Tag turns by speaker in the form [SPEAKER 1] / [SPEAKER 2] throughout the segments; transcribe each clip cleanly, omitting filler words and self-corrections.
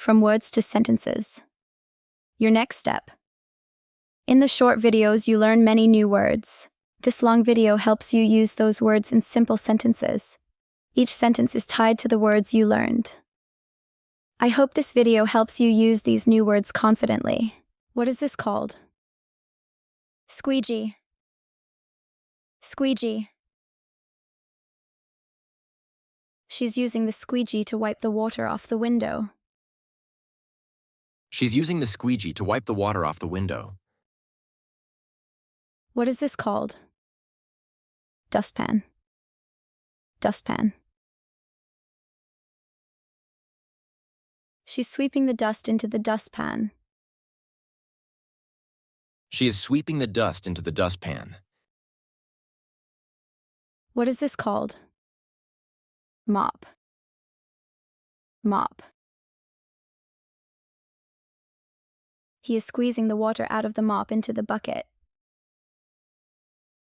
[SPEAKER 1] from words to sentences. Your next step. In the short videos, you learn many new words. This long video helps you use those words in simple sentences. Each sentence is tied to the words you learned. I hope this video helps you use these new words confidently. What is this called? Squeegee. Squeegee. She's using the squeegee to wipe the water off the window.
[SPEAKER 2] She's using the squeegee to wipe the water off the window.
[SPEAKER 1] What is this called? Dustpan. Dustpan. She's sweeping the dust into the dustpan.
[SPEAKER 2] She is sweeping the dust into the dustpan.
[SPEAKER 1] What is this called? Mop. Mop. He is squeezing the water out of the mop into the bucket.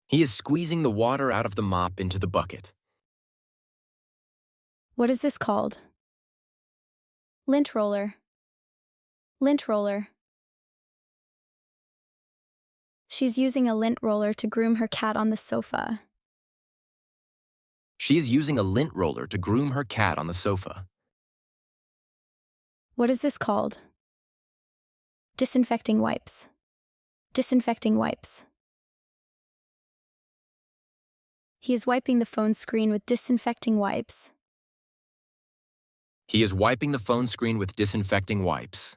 [SPEAKER 2] He is squeezing the water out of the mop into the bucket.
[SPEAKER 1] What is this called? Lint roller. Lint roller. She's using a lint roller to groom her cat on the sofa.
[SPEAKER 2] She is using a lint roller to groom her cat on the sofa.
[SPEAKER 1] What is this called? Disinfecting wipes. Disinfecting wipes. He is wiping the phone screen with disinfecting wipes.
[SPEAKER 2] He is wiping the phone screen with disinfecting wipes.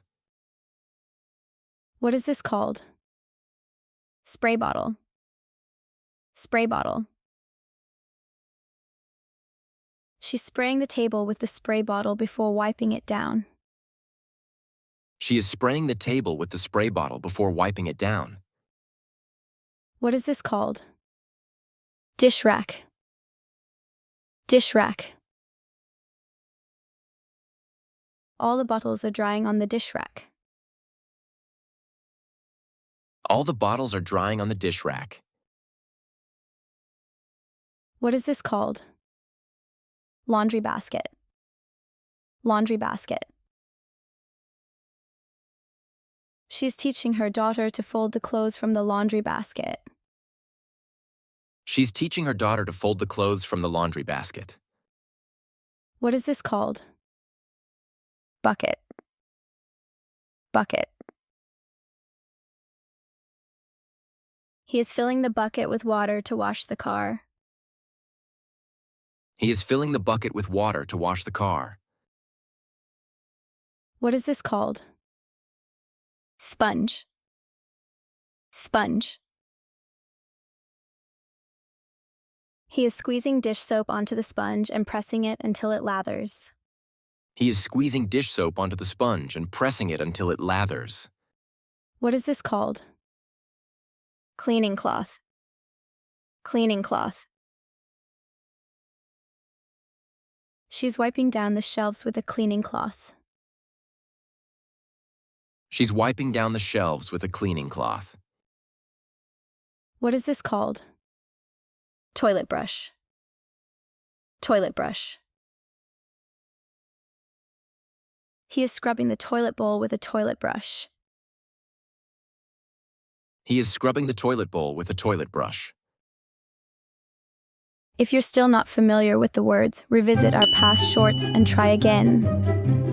[SPEAKER 1] What is this called? Spray bottle. Spray bottle. She's spraying the table with the spray bottle before wiping it down.
[SPEAKER 2] She is spraying the table with the spray bottle before wiping it down.
[SPEAKER 1] What is this called? Dish rack. Dish rack. All the bottles are drying on the dish rack.
[SPEAKER 2] All the bottles are drying on the dish rack.
[SPEAKER 1] What is this called? Laundry basket. Laundry basket. She's teaching her daughter to fold the clothes from the laundry basket.
[SPEAKER 2] She's teaching her daughter to fold the clothes from the laundry basket.
[SPEAKER 1] What is this called? Bucket. Bucket. He is filling the bucket with water to wash the car.
[SPEAKER 2] He is filling the bucket with water to wash the car.
[SPEAKER 1] What is this called? Sponge. Sponge. He is squeezing dish soap onto the sponge and pressing it until it lathers.
[SPEAKER 2] He is squeezing dish soap onto the sponge and pressing it until it lathers.
[SPEAKER 1] What is this called? Cleaning cloth. Cleaning cloth. She's wiping down the shelves with a cleaning cloth.
[SPEAKER 2] She's wiping down the shelves with a cleaning cloth.
[SPEAKER 1] What is this called? Toilet brush. Toilet brush. He is scrubbing the toilet bowl with a toilet brush.
[SPEAKER 2] He is scrubbing the toilet bowl with a toilet brush.
[SPEAKER 1] If you're still not familiar with the words, revisit our past shorts and try again.